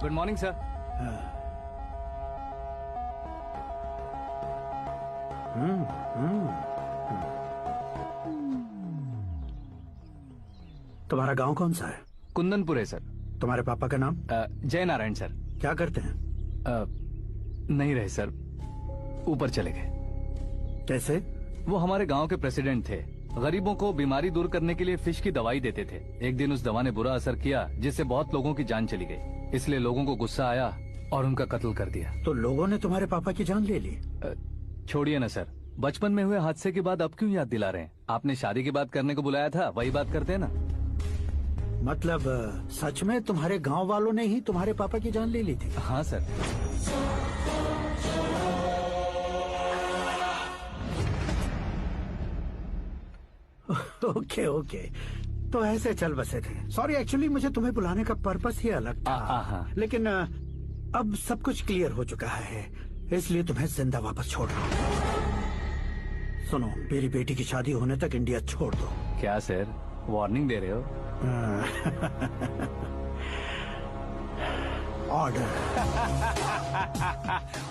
Good morning sir. तुम्हारा गांव कौन सा है? कुंदनपुर है सर। तुम्हारे पापा का नाम? जय नारायण सर। क्या करते हैं? नहीं रहे सर, ऊपर चले गए। कैसे? वो हमारे गांव के प्रेसिडेंट थे। गरीबों को बीमारी दूर करने के लिए फिश की दवाई देते थे। एक दिन उस दवा ने बुरा असर किया जिससे बहुत लोगों की जान चली गई। इसलिए लोगों को गुस्सा आया और उनका कत्ल कर दिया। तो लोगों ने तुम्हारे पापा की जान ले ली? छोड़िए ना सर, बचपन में हुए हादसे के बाद अब क्यों याद दिला रहे हैं? आपने शादी की बात करने को बुलाया था, वही बात करते हैं ना। मतलब सच में तुम्हारे गांव वालों ने ही तुम्हारे पापा की जान ले ली थी? हाँ सर। ओके ओके, तो ऐसे चल बसे थे। सॉरी, एक्चुअली मुझे तुम्हें बुलाने का पर्पस ही अलग था। लेकिन अब सब कुछ क्लियर हो चुका है, इसलिए तुम्हें जिंदा वापस छोड़ रहा हूँ। सुनो, मेरी बेटी की शादी होने तक इंडिया छोड़ दो। क्या सर, वार्निंग दे रहे हो? ऑर्डर।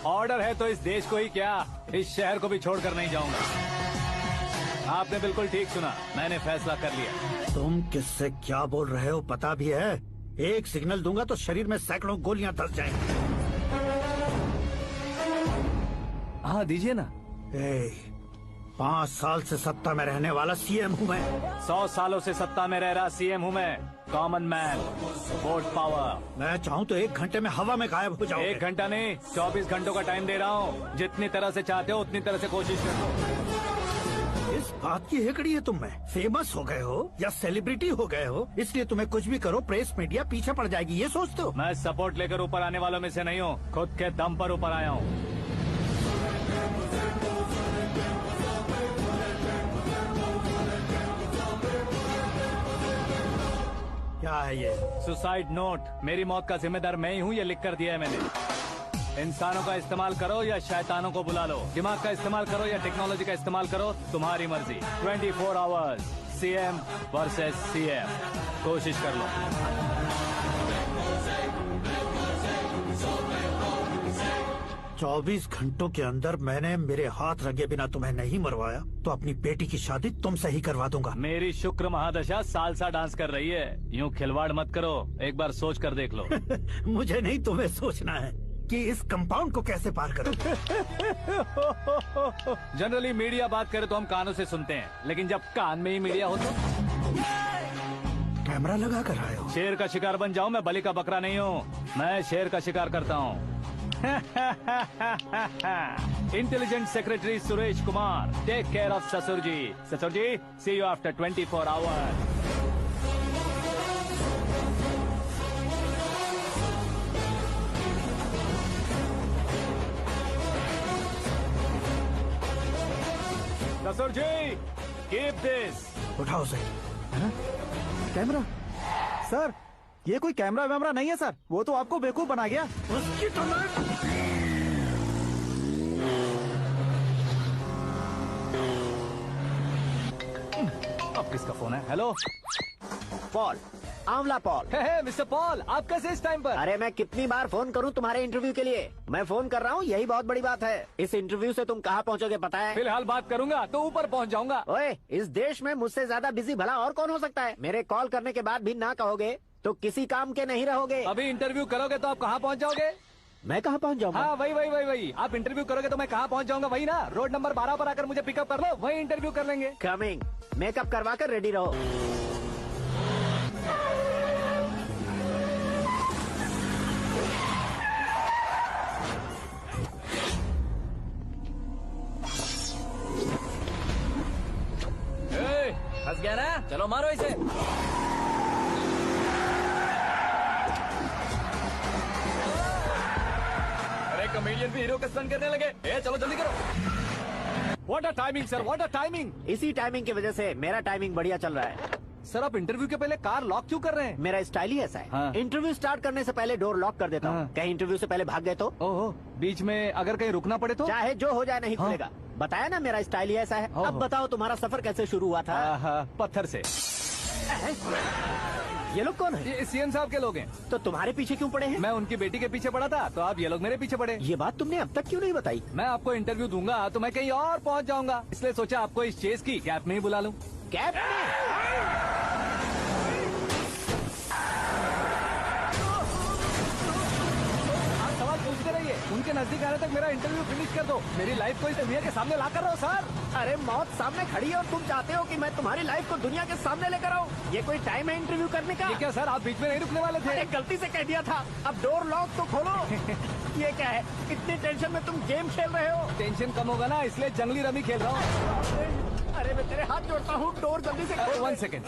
ऑर्डर है तो इस देश को ही क्या, इस शहर को भी छोड़कर नहीं जाऊंगा। आपने बिल्कुल ठीक सुना, मैंने फैसला कर लिया। तुम किससे क्या बोल रहे हो पता भी है? एक सिग्नल दूंगा तो शरीर में सैकड़ों गोलियां धस जाएंगी। हाँ दीजिए ना। 5 साल से सत्ता में रहने वाला सीएम हूँ मैं। 100 सालों से सत्ता में रह रहा सीएम हूँ मैं। Common man, vote power. मैं चाहूँ तो 1 घंटे में हवा में गायब हो जाऊँ। 1 घंटा नहीं, 24 घंटों का टाइम दे रहा हूँ। जितनी तरह से चाहते हो उतनी तरह से कोशिश करो। इस बात की हेकड़ी है तुम में। फेमस हो गए हो या सेलिब्रिटी हो गए हो, इसलिए तुम्हें कुछ भी करो प्रेस मीडिया पीछे पड़ जाएगी, ये सोचते हो? मैं सपोर्ट लेकर ऊपर आने वालों में से नहीं हूँ, खुद के दम पर ऊपर आया हूँ। क्या है ये? Suicide note. मेरी मौत का जिम्मेदार मैं ही हूँ, ये लिख कर दिया है मैंने। इंसानों का इस्तेमाल करो या शैतानों को बुला लो, दिमाग का इस्तेमाल करो या टेक्नोलॉजी का इस्तेमाल करो, तुम्हारी मर्जी। 24 आवर्स, सीएम वर्सेस सीएम, कोशिश कर लो। चौबीस घंटों के अंदर मैंने मेरे हाथ रंगे बिना तुम्हें नहीं मरवाया तो अपनी बेटी की शादी तुमसे ही करवा दूंगा। मेरी शुक्र महादशा सालसा डांस कर रही है, यूँ खिलवाड़ मत करो, एक बार सोच कर देख लो। मुझे नहीं, तुम्हें सोचना है कि इस कंपाउंड को कैसे पार करो। जनरली मीडिया बात करे तो हम कानों से सुनते हैं, लेकिन जब कान में ही मीडिया हो तो कैमरा लगा कर आए हो। शेर का शिकार बन जाऊं, मैं बलि का बकरा नहीं हूँ, मैं शेर का शिकार करता हूँ। Intelligent secretary Suresh Kumar, take care of ससुर जी। ससुर जी, सी यू आफ्टर 24 आवर्स। ससुर जी, कीप दिस। उठाओ सही। कैमरा? सर, ये कोई कैमरा वैमरा नहीं है सर, वो तो आपको बेवकूफ बना गया। उसकी तो मैं... अब किसका फोन है? हेलो पॉल, आंवला पॉल। मिस्टर पॉल, आप कैसे इस टाइम पर? अरे मैं कितनी बार फोन करूं तुम्हारे इंटरव्यू के लिए? मैं फोन कर रहा हूं, यही बहुत बड़ी बात है। इस इंटरव्यू से तुम कहां पहुंचोगे पता है? फिलहाल बात करूंगा तो ऊपर पहुंच जाऊंगा। ओए, इस देश में मुझसे ज्यादा बिजी भला और कौन हो सकता है? मेरे कॉल करने के बाद भी ना कहोगे तो किसी काम के नहीं रहोगे। अभी इंटरव्यू करोगे तो आप कहाँ पहुँच जाओगे? मैं कहाँ पहुँच जाऊंगा? हाँ वही। आप इंटरव्यू करोगे तो मैं कहाँ पहुँच जाऊंगा? वही ना, रोड नंबर 12 पर आकर मुझे पिकअप कर लो, वही इंटरव्यू कर लेंगे। कमिंग। मेकअप करवा कर रेडी रहो। फंस गया ना, चलो मारो इसे। अरे कमेडियन भी हीरो का स्टंट करने लगे। चलो जल्दी करो। What a timing sir, what a timing. इसी टाइमिंग की वजह से मेरा टाइमिंग बढ़िया चल रहा है। सर आप इंटरव्यू के पहले कार लॉक क्यों कर रहे हैं? मेरा स्टाइल ही ऐसा है। हाँ। इंटरव्यू स्टार्ट करने से पहले डोर लॉक कर देता हूँ। हाँ। कहीं इंटरव्यू से पहले भाग गए तो? ओहो, बीच में अगर कहीं रुकना पड़े तो? चाहे जो हो जाए नहीं हाँ। खुलेगा। बताया ना मेरा स्टाइल ही ऐसा है। अब बताओ तुम्हारा सफर कैसे शुरू हुआ था? पत्थर से। ये लोग कौन है? ये सीएम साहब के लोग हैं। तो तुम्हारे पीछे क्यों पड़े हैं? मैं उनकी बेटी के पीछे पड़ा था, तो आप ये लोग मेरे पीछे पड़े। ये बात तुमने अब तक क्यों नहीं बताई? मैं आपको इंटरव्यू दूंगा तो मैं कहीं और पहुंच जाऊंगा, इसलिए सोचा आपको इस चेस की गैप में ही बुला लूं। कैब में? आप सवाल पूछते रहिए, उनके नजदीक आने तक मेरा इंटरव्यू फिनिश कर दो। मेरी लाइफ को इस दुनिया के सामने ला कर रहो सर। अरे मौत सामने खड़ी है और तुम चाहते हो कि मैं तुम्हारी लाइफ को दुनिया के सामने लेकर आऊं? ये कोई टाइम है इंटरव्यू करने का? ये क्या सर, आप बीच में नहीं रुकने वाले थे? अरे गलती से कह दिया था, अब डोर लॉक तो खोलो। ये क्या है, इतनी टेंशन में तुम गेम खेल रहे हो? टेंशन कम होगा ना, इसलिए जंगली रमी खेल रहा हूँ। अरे मैं तेरे हाथ जोड़ता हूँ, डोर जल्दी से खोल। 1 second.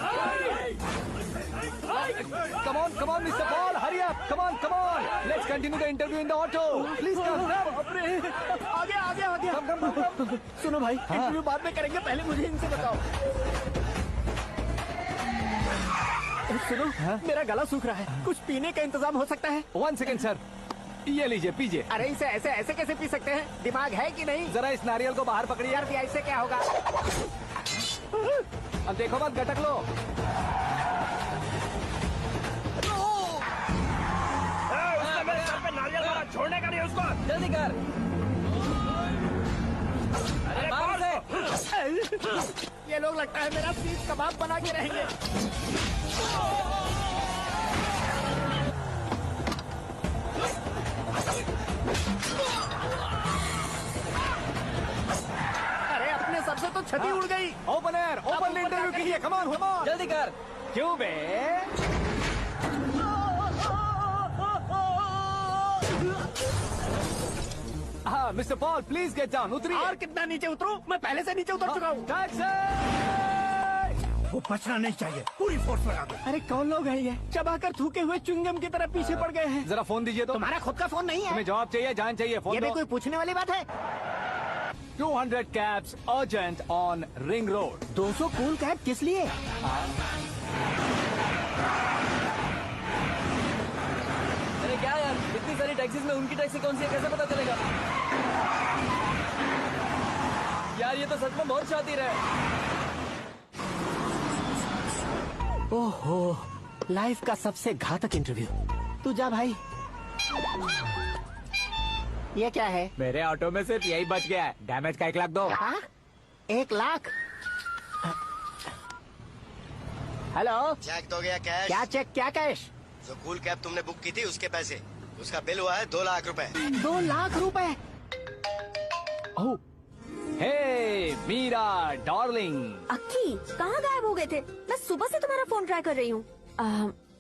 Come on, Mr. Paul, hurry up. Come on. Let's continue the interview in the auto. Please come. आ गया। Come. सुनो भाई, इंटरव्यू बाद में करेंगे, पहले मुझे इनसे बताओ। सुनो, मेरा गला सूख रहा है, कुछ पीने का इंतजाम हो सकता है? 1 सेकेंड सर, ये लीजिए पीजिए। अरे इसे ऐसे कैसे पी सकते हैं? दिमाग है कि नहीं? जरा इस नारियल को बाहर पकड़िए। यार भैया, इससे क्या होगा? अब देखो मत, गटक लो। छोड़ने का नहीं उसको। जल्दी कर। अरे बाहर से। ये लोग लगता है मेरा सीख कबाब बना के रहेंगे। अरे अपने सर से तो छती उड़ गई। ओपन इंटरव्यू कीजिए। कम ऑन जल्दी कर। क्यों बे? हाँ mister Paul, please get down. उतरिए। और कितना नीचे उतरूं? मैं पहले से नीचे उतर चुका हूँ। टैक्सी! वो बचना नहीं चाहिए, पूरी फोर्स लगा दो। अरे कौन लोग हैं ये? चबाकर थूके हुए च्युइंगम की तरह पीछे पड़ गए हैं। जरा फोन दीजिए तो। तुम्हारा खुद का फोन नहीं है? तुम्हें जवाब चाहिए, जान चाहिए, फोन ये भी दो। कोई पूछने वाली बात है? 200 cabs urgent on Ring Road. 200 cool cab किस लिए? अरे क्या यार, इतनी सारी टैक्सीज में उनकी टैक्सी कौन सी है, कैसे पता चलेगा? यार ये तो सच में बहुत शातिर है। ओहो, लाइफ का सबसे घातक इंटरव्यू। तू जा भाई। ये क्या है? मेरे ऑटो में सिर्फ यही बच गया है। डैमेज का 1 लाख दो। हाँ? 1 लाख? हेलो, चेक तो गया कैश। क्या चेक, क्या कैश? जो कूल कैब तुमने बुक की थी उसके पैसे, उसका बिल हुआ है 2 लाख रुपए। 2 लाख रुपए? ओह, हे मीरा डार्लिंग। अक्की, कहाँ गायब हो गए थे? मैं सुबह से तुम्हारा फोन ट्राई कर रही हूँ।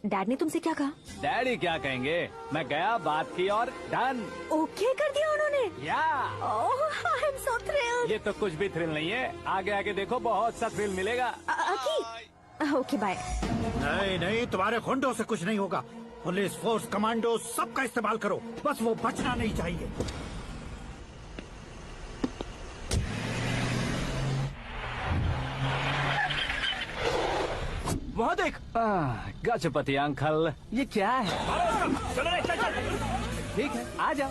डैड ने तुमसे क्या कहा? डैडी क्या कहेंगे, मैं गया, बात की और डन। ओके कर दिया उन्होंने? या ओह, आई एम सो थ्रिल्ड। ये तो कुछ भी थ्रिल नहीं है, आगे आगे देखो बहुत सा थ्रिल मिलेगा। अक्की, ओके बाय। नहीं, तुम्हारे गुंडों से कुछ नहीं होगा। पुलिस फोर्स, कमांडो, सबका इस्तेमाल करो, बस वो बचना नहीं चाहिए। वहाँ देख। गजपति अंकल, ये क्या है? ठीक है, आ जाओ।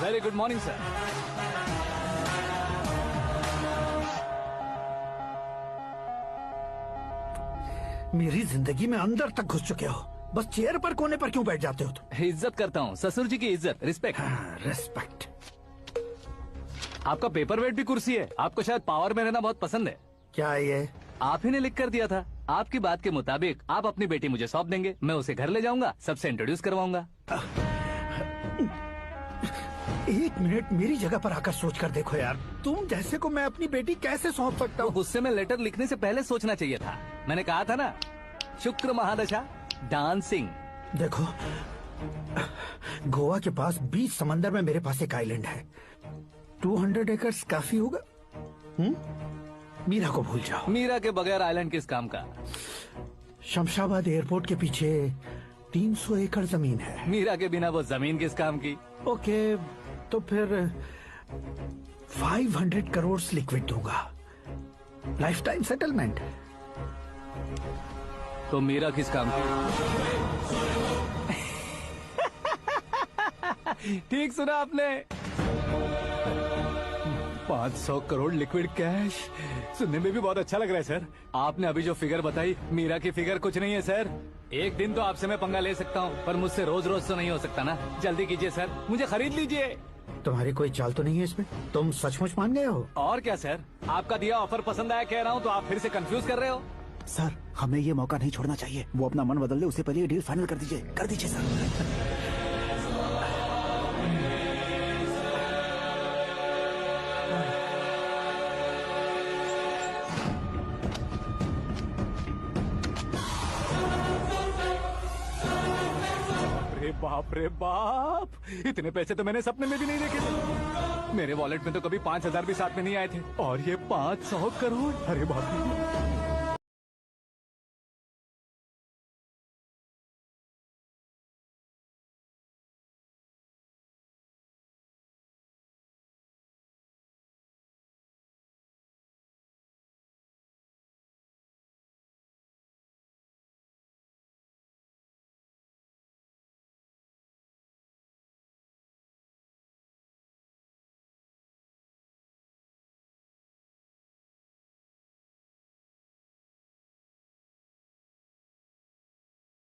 Very good morning sir. मेरी जिंदगी में अंदर तक घुस चुके हो, बस चेयर पर कोने पर क्यों बैठ जाते हो तुम? इज्जत करता हूँ, ससुर जी की इज्जत, रिस्पेक्ट। रेस्पेक्ट। आपका पेपर वेट भी कुर्सी है। आपको शायद पावर में रहना बहुत पसंद है। क्या ये? आप ही ने लिख कर दिया था। आपकी बात के मुताबिक आप अपनी बेटी मुझे सौंप देंगे, मैं उसे घर ले जाऊंगा, सबसे इंट्रोड्यूस करवाऊंगा। एक मिनट मेरी जगह पर आकर सोच कर देखो यार, तुम जैसे को मैं अपनी बेटी कैसे सौंप सकता तो हूँ? गुस्से में लेटर लिखने से पहले सोचना चाहिए था। मैंने कहा था ना, शुक्र महादशा डांसिंग। देखो, गोवा के पास बीच समंदर में मेरे पास एक आइलैंड है। 200 एकर्स काफी होगा। मीरा को भूल जाओ। मीरा के बगैर आइलैंड किस काम का? शमशाबाद एयरपोर्ट के पीछे 300 एकड़ जमीन है। मीरा के बिना वो जमीन किस काम की? ओके, तो फिर 500 करोड़ लिक्विड दूंगा, लाइफ टाइम सेटलमेंट। तो मीरा किस काम की? ठीक सुना आपने, 500 करोड़ लिक्विड कैश। सुनने में भी बहुत अच्छा लग रहा है सर। आपने अभी जो फिगर बताई, मीरा की फिगर कुछ नहीं है सर। एक दिन तो आपसे मैं पंगा ले सकता हूँ, पर मुझसे रोज रोज तो नहीं हो सकता ना। जल्दी कीजिए सर, मुझे खरीद लीजिए। तुम्हारी कोई चाल तो नहीं है इसमें? तुम सचमुच मान गए हो? और क्या सर, आपका दिया ऑफर पसंद आया कह रहा हूँ, तो आप फिर से कंफ्यूज कर रहे हो। सर, हमें ये मौका नहीं छोड़ना चाहिए। वो अपना मन बदल ले, उससे पहले ये डील फाइनल कर दीजिए। कर दीजिए सर। अरे बाप रे बाप, इतने पैसे तो मैंने सपने में भी नहीं देखे थे। मेरे वॉलेट में तो कभी 5,000 भी साथ में नहीं आए थे, और ये 500 करोड़। अरे बाप रे।